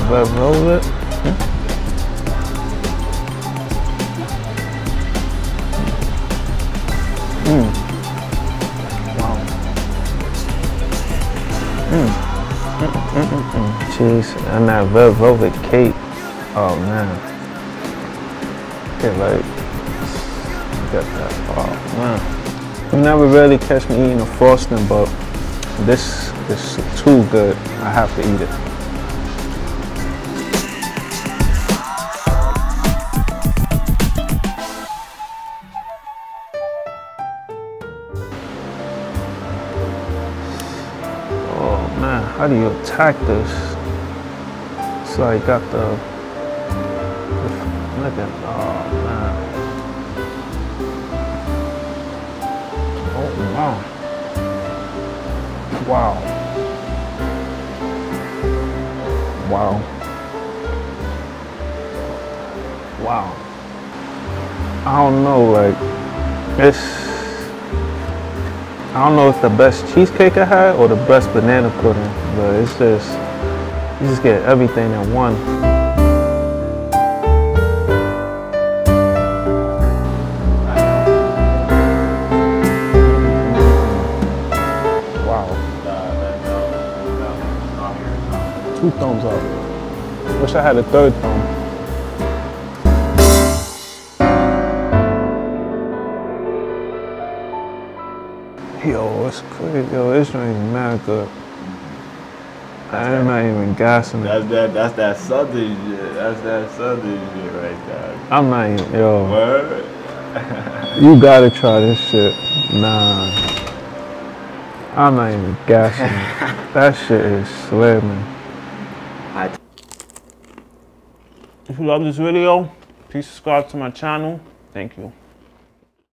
Red velvet. Wow. Cheese and that red velvet cake. Oh man. Get like, get that. Oh man. You never really catch me eating a frosting, but this is too good. I have to eat it. Oh man, how do you attack this? It's like got the look at, oh man. Oh wow. Wow. Wow. Wow. I don't know, like, I don't know if the best cheesecake I had or the best banana pudding, but it's just, you just get everything in one. Wow. 2 thumbs up. Wish I had a 3rd thumb. Yo, it's crazy. Yo, this drink is mad good. I'm not even gassing it. That's that southern shit. That's that southern shit right there. I'm not even, yo. Word? You gotta try this shit. Nah. I'm not even gassing it. That shit is slamming. If you love this video, please subscribe to my channel. Thank you.